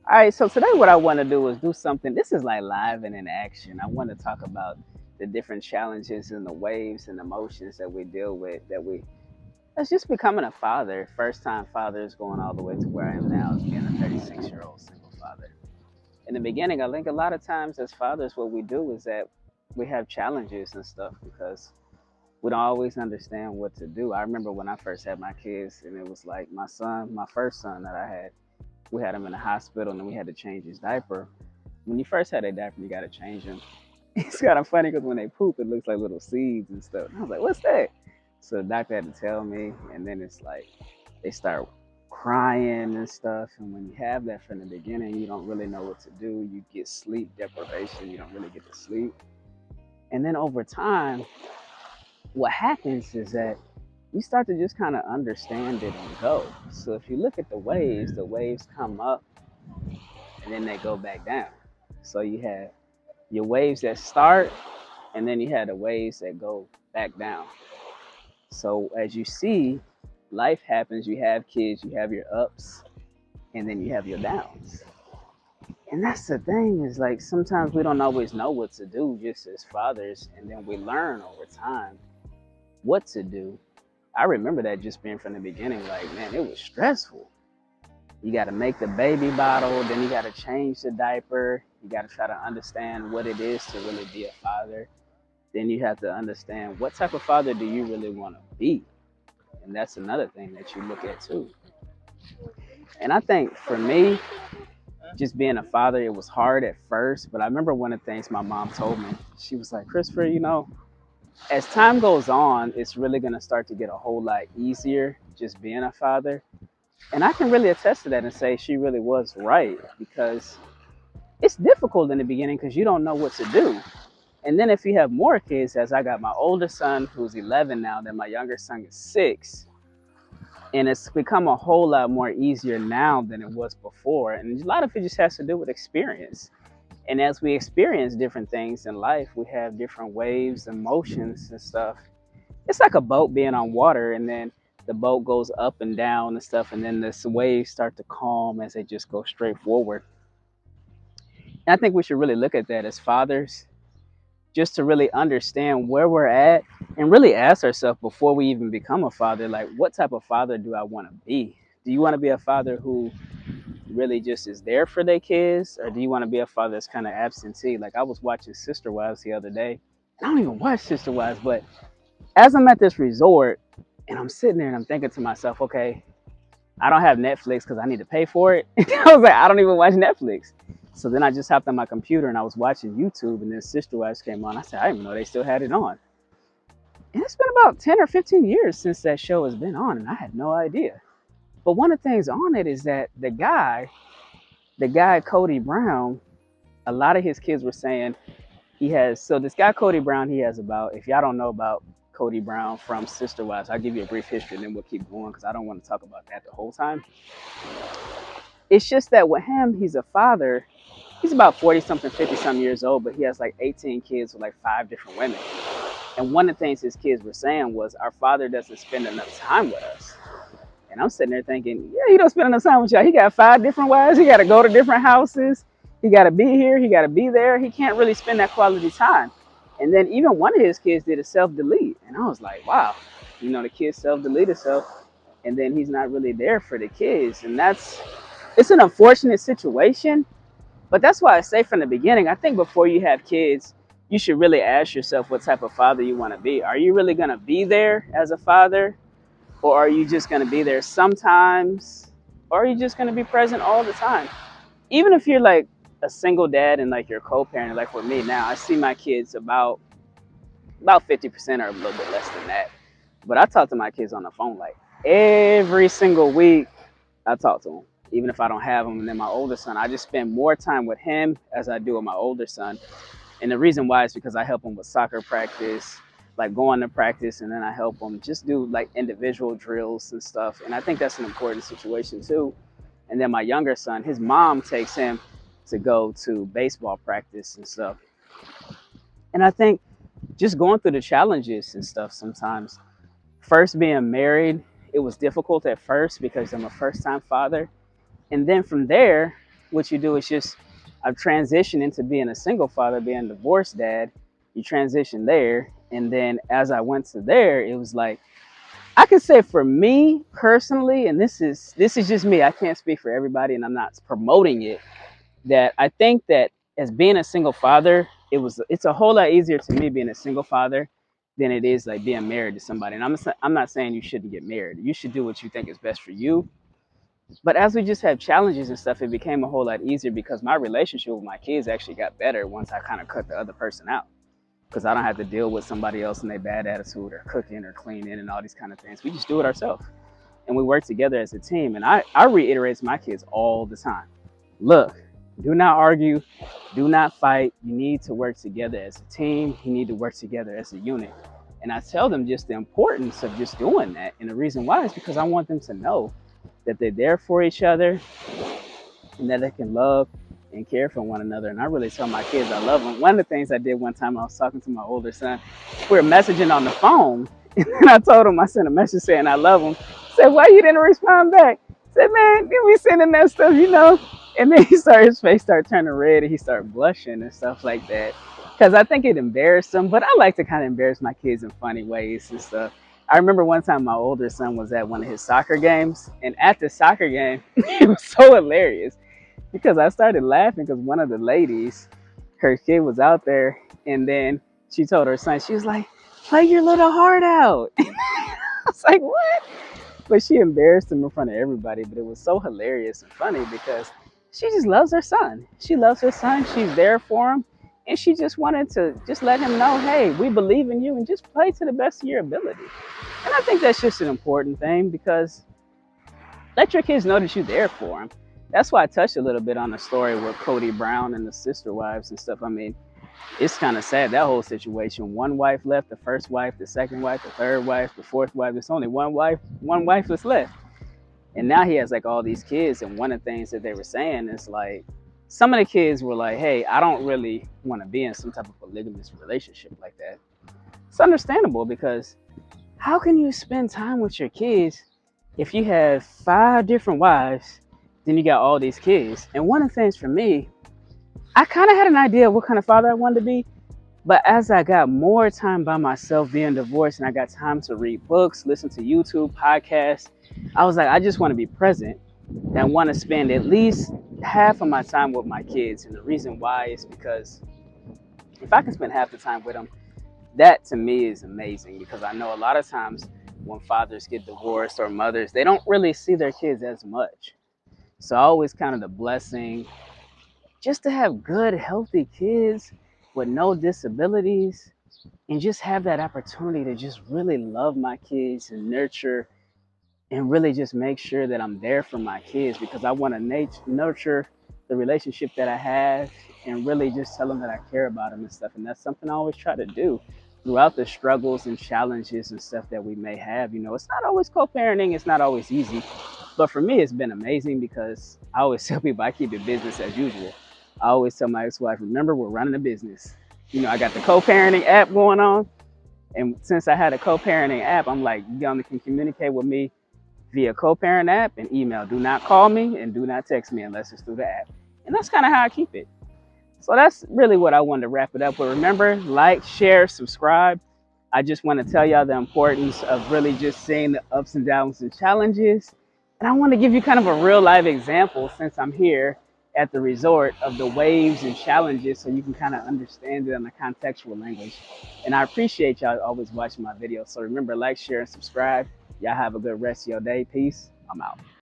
All right, so today what I want to do is do something. This is like live and in action. I want to talk about the different challenges and the waves and emotions that we deal with. That's just becoming a father. First time father is going all the way to where I am now, as being a 36-year-old single father. In the beginning, I think a lot of times as fathers, what we do is that we have challenges and stuff because we don't always understand what to do. I remember when I first had my kids, and it was like my son, my first son that I had. We had him in the hospital, and then we had to change his diaper. When you first had a diaper, you got to change them. It's kind of funny because when they poop, it looks like little seeds and stuff. And I was like, "What's that?" So the doctor had to tell me, and then it's like they start crying and stuff. And when you have that from the beginning, you don't really know what to do. You get sleep deprivation. You don't really get to sleep. And then over time, what happens is that you start to just kind of understand it and go. So if you look at the waves come up and then they go back down. So you have your waves that start, and then you have the waves that go back down. So as you see, life happens. You have kids, you have your ups, and then you have your downs. And that's the thing is like sometimes we don't always know what to do just as fathers, and then we learn over time what to do. I remember that just being from the beginning, like, man, it was stressful. You got to make the baby bottle, then you got to change the diaper. You got to try to understand what it is to really be a father. Then you have to understand what type of father do you really want to be. And that's another thing that you look at too. And I think for me, just being a father, it was hard at first. But I remember one of the things my mom told me. She was like, Christopher, as time goes on, it's really going to start to get a whole lot easier just being a father. And I can really attest to that and say she really was right because it's difficult in the beginning because you don't know what to do. And then if you have more kids, as I got my older son who's 11 now, then my younger son is 6, and it's become a whole lot more easier now than it was before. And a lot of it just has to do with experience. And as we experience different things in life, we have different waves, emotions, and stuff. It's like a boat being on water, and then the boat goes up and down and stuff, and then the waves start to calm as they just go straight forward. And I think we should really look at that as fathers, just to really understand where we're at and really ask ourselves before we even become a father, like, what type of father do I want to be? Do you want to be a father who really just is there for their kids, or do you want to be a father that's kind of absentee? Like I was watching Sister Wives the other day. I don't even watch Sister Wives, but as I'm at this resort and I'm sitting there and I'm thinking to myself, okay, I don't have Netflix because I need to pay for it. I was like, I don't even watch Netflix. So then I just hopped on my computer and I was watching YouTube, and then Sister Wives came on. I said, I didn't even know they still had it on. And it's been about 10 or 15 years since that show has been on, and I had no idea. But one of the things on it is that the guy Cody Brown, a lot of his kids were saying so this guy Cody Brown, he has about, if y'all don't know about Cody Brown from Sister Wives, I'll give you a brief history and then we'll keep going because I don't want to talk about that the whole time. It's just that with him, he's a father. He's about 40 something, 50 some years old, but he has like 18 kids with like 5 different women. And one of the things his kids were saying was, our father doesn't spend enough time with us. And I'm sitting there thinking, yeah, he don't spend enough time with y'all. He got 5 different wives. He got to go to different houses. He got to be here. He got to be there. He can't really spend that quality time. And then even one of his kids did a self-delete. And I was like, wow, the kid self-delete himself. And then he's not really there for the kids. And it's an unfortunate situation. But that's why I say from the beginning, I think before you have kids, you should really ask yourself what type of father you want to be. Are you really going to be there as a father? Or are you just going to be there sometimes? Or are you just going to be present all the time? Even if you're like a single dad and like you're a co-parent, like with me now, I see my kids about 50% or a little bit less than that. But I talk to my kids on the phone like every single week. I talk to them, even if I don't have them. And then my older son, I just spend more time with him as I do with my older son. And the reason why is because I help him with soccer practice, like going to practice, and then I help them just do like individual drills and stuff. And I think that's an important situation too. And then my younger son, his mom takes him to go to baseball practice and stuff. And I think just going through the challenges and stuff sometimes. First being married, it was difficult at first because I'm a first time father. And then from there, what you do is just I've transitioned into being a single father, being a divorced dad. You transition there, and then as I went to there, it was like I can say for me personally, and this is just me. I can't speak for everybody, and I'm not promoting it. That I think that as being a single father, it's a whole lot easier to me being a single father than it is like being married to somebody. And I'm not saying you shouldn't get married. You should do what you think is best for you. But as we just have challenges and stuff, it became a whole lot easier because my relationship with my kids actually got better once I kind of cut the other person out. Because I don't have to deal with somebody else and their bad attitude or cooking or cleaning and all these kind of things. We just do it ourselves. And we work together as a team. And I reiterate to my kids all the time. Look, do not argue. Do not fight. You need to work together as a team. You need to work together as a unit. And I tell them just the importance of just doing that. And the reason why is because I want them to know that they're there for each other and that they can love and care for one another. And I really tell my kids I love them. One of the things I did one time, I was talking to my older son. We were messaging on the phone. And then I told him, I sent a message saying I love him. I said, why you didn't respond back? I said, man, you be sending that stuff, you know. And then his face started turning red and he started blushing and stuff like that. Because I think it embarrassed him. But I like to kind of embarrass my kids in funny ways and stuff. I remember one time my older son was at one of his soccer games. And at the soccer game, it was so hilarious. Because I started laughing because one of the ladies, her kid was out there. And then she told her son, she was like, play your little heart out. I was like, what? But she embarrassed him in front of everybody. But it was so hilarious and funny because she just loves her son. She loves her son. She's there for him. And she just wanted to just let him know, hey, we believe in you and just play to the best of your ability. And I think that's just an important thing because let your kids know that you're there for them. That's why I touched a little bit on the story with Cody Brown and the sister wives and stuff. I mean, it's kind of sad, that whole situation. One wife left, the first wife, the second wife, the third wife, the fourth wife. There's only one wife that's left. And now he has like all these kids. And one of the things that they were saying is like, some of the kids were like, hey, I don't really want to be in some type of polygamous relationship like that. It's understandable because how can you spend time with your kids if you have 5 different wives, then you got all these kids? And one of the things for me, I kind of had an idea of what kind of father I wanted to be. But as I got more time by myself being divorced and I got time to read books, listen to YouTube, podcasts, I was like, I just want to be present and want to spend at least half of my time with my kids. And the reason why is because if I can spend half the time with them, that to me is amazing because I know a lot of times when fathers get divorced or mothers, they don't really see their kids as much. So I always count it a blessing just to have good, healthy kids with no disabilities and just have that opportunity to just really love my kids and nurture and really just make sure that I'm there for my kids because I want to nurture the relationship that I have and really just tell them that I care about them and stuff. And that's something I always try to do throughout the struggles and challenges and stuff that we may have. You know, it's not always co-parenting. It's not always easy. But for me, it's been amazing because I always tell people I keep it business as usual. I always tell my ex-wife, remember, we're running a business. You know, I got the co-parenting app going on. And since I had a co-parenting app, I'm like, you guys can communicate with me via co-parent app and email. Do not call me and do not text me unless it's through the app. And that's kind of how I keep it. So that's really what I wanted to wrap it up with. Remember, like, share, subscribe. I just want to tell y'all the importance of really just seeing the ups and downs and challenges. And I want to give you kind of a real life example since I'm here at the resort of the waves and challenges so you can kind of understand it in a contextual language. And I appreciate y'all always watching my videos. So remember, like, share, and subscribe. Y'all have a good rest of your day. Peace. I'm out.